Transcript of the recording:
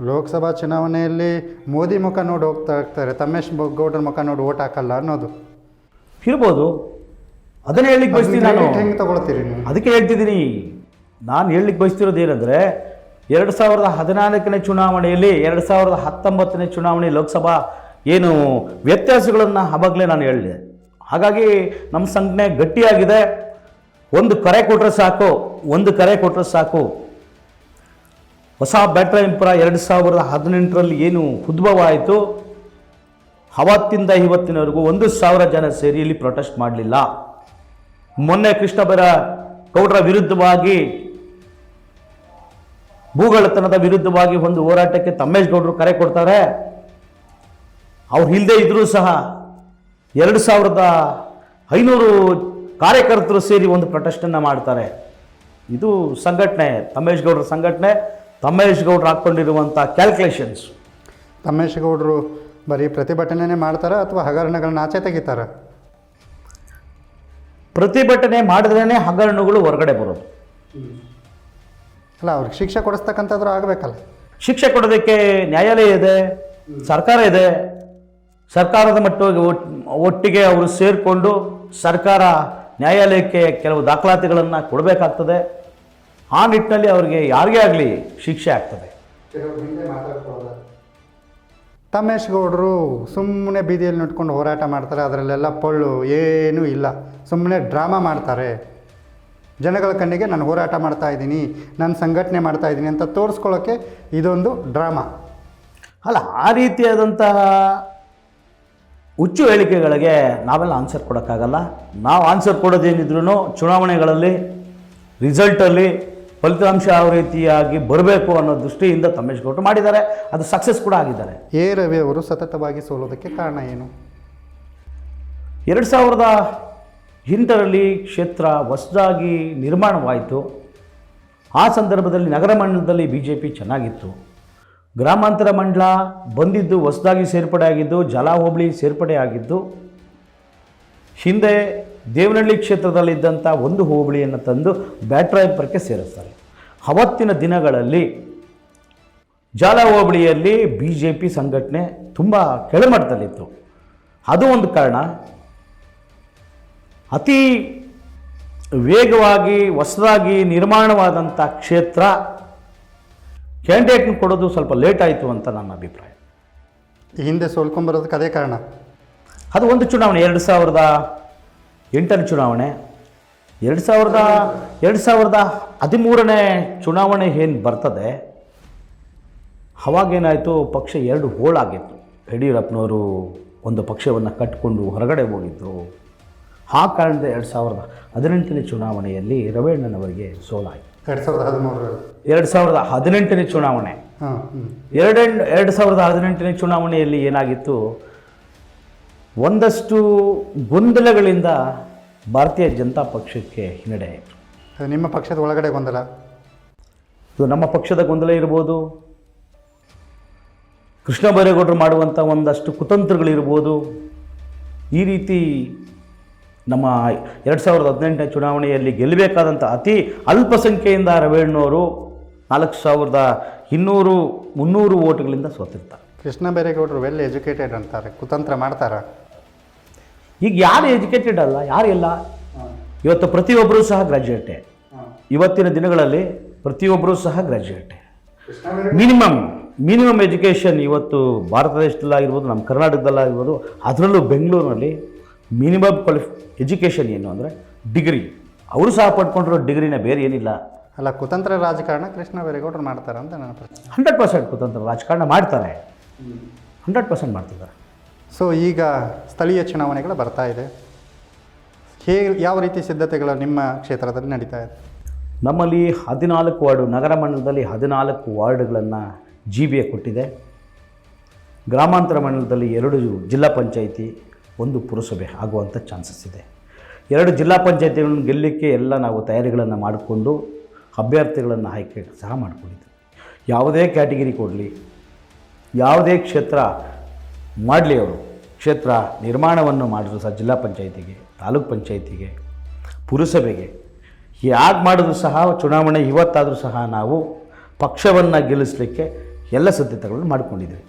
ಲೋಕಸಭಾ ಚುನಾವಣೆಯಲ್ಲಿ ಮೋದಿ ಮುಖ ನೋಡಿ ಹೋಗ್ತಾ ಇರ್ತಾರೆ, ತಮ್ಮೇಶ್ ಗೌಡ್ರ ಮುಖ ನೋಡಿ ಓಟ್ ಹಾಕಲ್ಲ ಅನ್ನೋದು ಇರ್ಬೋದು. ಅದನ್ನೇ ಹೇಳಲಿಕ್ಕೆ ಬಯಸ್ತೀನಿ ನಾನು. ಹೆಂಗೆ ತಗೊಳ್ತೀರಿ ನೀವು? ಅದಕ್ಕೆ ಹೇಳ್ತಿದ್ದೀನಿ, ನಾನು ಹೇಳಲಿಕ್ಕೆ ಬಯಸ್ತಿರೋದು ಏನಂದರೆ 2014ನೇ ಚುನಾವಣೆಯಲ್ಲಿ 2019ನೇ ಚುನಾವಣೆ ಲೋಕಸಭಾ ಏನು ವ್ಯತ್ಯಾಸಗಳನ್ನು ಆವಾಗಲೇ ನಾನು ಹೇಳಿದೆ. ಹಾಗಾಗಿ ನಮ್ಮ ಸಂಘಟನೆ ಗಟ್ಟಿಯಾಗಿದೆ. ಒಂದು ಕರೆ ಕೊಟ್ಟರೆ ಸಾಕು. ಹೊಸ ಬ್ಯಾಟ್ರಾಯಂಪುರ 2018ರಲ್ಲಿ ಏನು ಉದ್ಭವ ಆಯಿತು, ಅವತ್ತಿಂದ ಇವತ್ತಿನವರೆಗೂ 1,000 ಜನ ಸೇರಿ ಇಲ್ಲಿ ಪ್ರೊಟೆಸ್ಟ್ ಮಾಡಲಿಲ್ಲ. ಮೊನ್ನೆ ಕೃಷ್ಣ ಬೈರೇಗೌಡರ ವಿರುದ್ಧವಾಗಿ, ಭೂಗಳತನದ ವಿರುದ್ಧವಾಗಿ ಒಂದು ಹೋರಾಟಕ್ಕೆ ತಮ್ಮೇಶ್ ಗೌಡರು ಕರೆ ಕೊಡ್ತಾರೆ. ಅವ್ರು ಇಲ್ಲದೆ ಇದ್ರೂ ಸಹ 2,500 ಕಾರ್ಯಕರ್ತರು ಸೇರಿ ಒಂದು ಪ್ರೊಟೆಸ್ಟನ್ನು ಮಾಡ್ತಾರೆ. ಇದು ಸಂಘಟನೆ, ತಮ್ಮೇಶ್ ಗೌಡರ ಸಂಘಟನೆ, ತಮ್ಮೇಶ್ ಗೌಡರು ಹಾಕ್ಕೊಂಡಿರುವಂಥ ಕ್ಯಾಲ್ಕುಲೇಷನ್ಸ್. ತಮ್ಮೇಶ್ ಗೌಡರು ಬರೀ ಪ್ರತಿಭಟನೆ ಮಾಡ್ತಾರಾ ಅಥವಾ ಹಗರಣಗಳನ್ನ ಆಚೆ ತೆಗಿತಾರ? ಪ್ರತಿಭಟನೆ ಮಾಡಿದ್ರೇ ಹಗರಣಗಳು ಹೊರಗಡೆ ಬರೋದು. ಅಲ್ಲ, ಅವ್ರಿಗೆ ಶಿಕ್ಷೆ ಕೊಡಿಸ್ತಕ್ಕಂಥದ್ದು ಆಗಬೇಕಲ್ಲ. ಶಿಕ್ಷೆ ಕೊಡೋದಕ್ಕೆ ನ್ಯಾಯಾಲಯ ಇದೆ, ಸರ್ಕಾರ ಇದೆ. ಸರ್ಕಾರದ ಒಟ್ಟಿಗೆ ಅವರು ಸೇರಿಕೊಂಡು ಸರ್ಕಾರ ನ್ಯಾಯಾಲಯಕ್ಕೆ ಕೆಲವು ದಾಖಲಾತಿಗಳನ್ನು ಕೊಡಬೇಕಾಗ್ತದೆ. ಆ ನಿಟ್ಟಿನಲ್ಲಿ ಅವರಿಗೆ ಯಾರಿಗೇ ಆಗಲಿ ಶಿಕ್ಷೆ ಆಗ್ತದೆ. ತಮ್ಮೇಶ್ ಗೌಡರು ಸುಮ್ಮನೆ ಬೀದಿಯಲ್ಲಿ ನಿಂತ್ಕೊಂಡು ಹೋರಾಟ ಮಾಡ್ತಾರೆ, ಅದರಲ್ಲೆಲ್ಲ ಪೊಳ್ಳು ಏನೂ ಇಲ್ಲ, ಸುಮ್ಮನೆ ಡ್ರಾಮಾ ಮಾಡ್ತಾರೆ. ಜನಗಳ ಕಣ್ಣಿಗೆ ನಾನು ಹೋರಾಟ ಮಾಡ್ತಾಯಿದ್ದೀನಿ, ನಾನು ಸಂಘಟನೆ ಮಾಡ್ತಾಯಿದ್ದೀನಿ ಅಂತ ತೋರಿಸ್ಕೊಳ್ಳೋಕ್ಕೆ ಇದೊಂದು ಡ್ರಾಮಾ. ಅಲ್ಲ, ಆ ರೀತಿಯಾದಂತಹ ಹುಚ್ಚು ಹೇಳಿಕೆಗಳಿಗೆ ನಾವೆಲ್ಲ ಆನ್ಸರ್ ಕೊಡೋಕ್ಕಾಗಲ್ಲ. ನಾವು ಆನ್ಸರ್ ಕೊಡೋದೇನಿದ್ರು ಚುನಾವಣೆಗಳಲ್ಲಿ ರಿಸಲ್ಟಲ್ಲಿ ಫಲಿತಾಂಶ ಯಾವ ರೀತಿಯಾಗಿ ಬರಬೇಕು ಅನ್ನೋ ದೃಷ್ಟಿಯಿಂದ ತಮ್ಮೇಶ್ ಗೌಡರು ಮಾಡಿದ್ದಾರೆ. ಅದು ಸಕ್ಸಸ್ ಕೂಡ ಆಗಿದ್ದಾರೆ. ಎ ರವಿ ಅವರು ಸತತವಾಗಿ ಸೋಲೋದಕ್ಕೆ ಕಾರಣ ಏನು? 2008ರಲ್ಲಿ ಕ್ಷೇತ್ರ ಹೊಸದಾಗಿ ನಿರ್ಮಾಣವಾಯಿತು. ಆ ಸಂದರ್ಭದಲ್ಲಿ ನಗರ ಮಂಡಲದಲ್ಲಿ BJP ಚೆನ್ನಾಗಿತ್ತು. ಗ್ರಾಮಾಂತರ ಮಂಡಲ ಬಂದಿದ್ದು ಹೊಸದಾಗಿ ಸೇರ್ಪಡೆ ಆಗಿದ್ದು, ಜಲ ಹೋಬಳಿ ಸೇರ್ಪಡೆ ಆಗಿದ್ದು. ಹಿಂದೆ ದೇವನಹಳ್ಳಿ ಕ್ಷೇತ್ರದಲ್ಲಿದ್ದಂಥ ಒಂದು ಹೋಬಳಿಯನ್ನು ತಂದು ಬ್ಯಾಟ್ರಾಯಂಪುರಕ್ಕೆ ಸೇರಿಸ್ತಾರೆ. ಅವತ್ತಿನ ದಿನಗಳಲ್ಲಿ ಜಾಲ ಹೋಬಳಿಯಲ್ಲಿ BJP ಸಂಘಟನೆ ತುಂಬ ಕೆಳಮಟ್ಟದಲ್ಲಿತ್ತು. ಅದು ಒಂದು ಕಾರಣ. ಅತಿ ವೇಗವಾಗಿ ಹೊಸದಾಗಿ ನಿರ್ಮಾಣವಾದಂಥ ಕ್ಷೇತ್ರ ಕ್ಯಾಂಡಿಡೇಟ್ನ ಕೊಡೋದು ಸ್ವಲ್ಪ ಲೇಟ್ ಆಯಿತು ಅಂತ ನನ್ನ ಅಭಿಪ್ರಾಯ. ಹಿಂದೆ ಸೋಲ್ಕೊಂಬರೋದಕ್ಕೆ ಅದೇ ಕಾರಣ. ಅದು ಒಂದು ಚುನಾವಣೆ, 2008ನೇ ಚುನಾವಣೆ. 2013ನೇ ಚುನಾವಣೆ ಏನು ಬರ್ತದೆ, ಅವಾಗೇನಾಯಿತು, ಪಕ್ಷ 2 ಹೋಳಾಗಿತ್ತು. ಯಡಿಯೂರಪ್ಪನವರು ಒಂದು ಪಕ್ಷವನ್ನು ಕಟ್ಟಿಕೊಂಡು ಹೊರಗಡೆ ಹೋಗಿದ್ದರು. ಆ ಕಾರಣದ 2018ನೇ ಚುನಾವಣೆಯಲ್ಲಿ ರವೀಣ್ಣನವರಿಗೆ ಸೋಲಾಯಿತು. 2018ನೇ ಚುನಾವಣೆ. 2018ನೇ ಚುನಾವಣೆಯಲ್ಲಿ ಏನಾಗಿತ್ತು, ಒಂದಷ್ಟು ಗೊಂದಲಗಳಿಂದ ಭಾರತೀಯ ಜನತಾ ಪಕ್ಷಕ್ಕೆ ಹಿನ್ನಡೆ ಆಯಿತು. ನಿಮ್ಮ ಪಕ್ಷದ ಒಳಗಡೆ ಗೊಂದಲ? ಇದು ನಮ್ಮ ಪಕ್ಷದ ಗೊಂದಲ ಇರ್ಬೋದು, ಕೃಷ್ಣ ಬೈರೇಗೌಡರು ಮಾಡುವಂಥ ಒಂದಷ್ಟು ಕುತಂತ್ರಗಳಿರ್ಬೋದು. ಈ ರೀತಿ ನಮ್ಮ 2018ನೇ ಚುನಾವಣೆಯಲ್ಲಿ ಗೆಲ್ಲಬೇಕಾದಂಥ ಅತಿ ಅಲ್ಪಸಂಖ್ಯೆಯಿಂದ ರವೀಣ್ಣವರು 4,200-300 ಓಟ್ಗಳಿಂದ ಸೋತಿರ್ತಾರೆ. ಕೃಷ್ಣ ಬೈರೇಗೌಡರು ವೆಲ್ ಎಜುಕೇಟೆಡ್ ಅಂತಾರೆ, ಕುತಂತ್ರ ಮಾಡ್ತಾರ? ಈಗ ಯಾರು ಎಜುಕೇಟೆಡ್ ಅಲ್ಲ, ಯಾರಿಲ್ಲ. ಇವತ್ತು ಪ್ರತಿಯೊಬ್ಬರೂ ಸಹ ಗ್ರ್ಯಾಜುಯೇಟೇ. ಇವತ್ತಿನ ದಿನಗಳಲ್ಲಿ ಪ್ರತಿಯೊಬ್ಬರೂ ಸಹ ಗ್ರ್ಯಾಜುಯೇಟೇ. ಮಿನಿಮಮ್ ಎಜುಕೇಷನ್ ಇವತ್ತು ಭಾರತ ದೇಶದಲ್ಲಾಗಿರ್ಬೋದು, ನಮ್ಮ ಕರ್ನಾಟಕದಲ್ಲಾಗಿರ್ಬೋದು, ಅದರಲ್ಲೂ ಬೆಂಗಳೂರಿನಲ್ಲಿ ಮಿನಿಮಮ್ ಎಜುಕೇಷನ್ ಏನು ಅಂದರೆ ಡಿಗ್ರಿ. ಅವರು ಸಹ ಪಡ್ಕೊಂಡಿರೋ ಡಿಗ್ರಿನ ಬೇರೆ ಏನಿಲ್ಲ. ಅಲ್ಲ, ಕುತಂತ್ರ ರಾಜಕಾರಣ ಕೃಷ್ಣ ಬೈರೇಗೌಡರು ಮಾಡ್ತಾರೆ ಅಂತ ನನ್ನ ಪ್ರಶ್ನೆ. 100% ಕುತಂತ್ರ ರಾಜಕಾರಣ ಮಾಡ್ತಾರೆ, 100% ಮಾಡ್ತಿದ್ದಾರೆ. ಸೊ ಈಗ ಸ್ಥಳೀಯ ಚುನಾವಣೆಗಳು ಬರ್ತಾ ಇದೆ, ಯಾವ ರೀತಿ ಸಿದ್ಧತೆಗಳು ನಿಮ್ಮ ಕ್ಷೇತ್ರದಲ್ಲಿ ನಡೀತಾ ಇದೆ? ನಮ್ಮಲ್ಲಿ 14 ವಾರ್ಡು, ನಗರ ಮಂಡಲದಲ್ಲಿ 14 ವಾರ್ಡ್ಗಳನ್ನು GBA ಕೊಟ್ಟಿದೆ. ಗ್ರಾಮಾಂತರ ಮಂಡಲದಲ್ಲಿ 2 ಜಿಲ್ಲಾ ಪಂಚಾಯಿತಿ, 1 ಪುರಸಭೆ ಆಗುವಂಥ ಚಾನ್ಸಸ್ ಇದೆ. 2 ಜಿಲ್ಲಾ ಪಂಚಾಯಿತಿಗಳನ್ನು ಗೆಲ್ಲಲಿಕ್ಕೆ ಎಲ್ಲ ನಾವು ತಯಾರಿಗಳನ್ನು ಮಾಡಿಕೊಂಡು ಅಭ್ಯರ್ಥಿಗಳನ್ನು ಆಯ್ಕೆ ಸಹ ಮಾಡಿಕೊಂಡಿದ್ದೀವಿ. ಯಾವುದೇ ಕ್ಯಾಟಗಿರಿ ಕೊಡಲಿ, ಯಾವುದೇ ಕ್ಷೇತ್ರ ಮಾಡಲಿ, ಅವರು ಕ್ಷೇತ್ರ ನಿರ್ಮಾಣವನ್ನು ಮಾಡಿದ್ರು ಸಹ ಜಿಲ್ಲಾ ಪಂಚಾಯಿತಿಗೆ, ತಾಲೂಕ್ ಪಂಚಾಯಿತಿಗೆ, ಪುರಸಭೆಗೆ ಯಾಕೆ ಮಾಡಿದ್ರು ಸಹ ಚುನಾವಣೆ ಇವತ್ತಾದರೂ ಸಹ ನಾವು ಪಕ್ಷವನ್ನು ಗೆಲ್ಲಿಸಲಿಕ್ಕೆ ಎಲ್ಲ ಸಿದ್ಧತೆಗಳನ್ನು ಮಾಡಿಕೊಂಡಿದ್ದೀವಿ.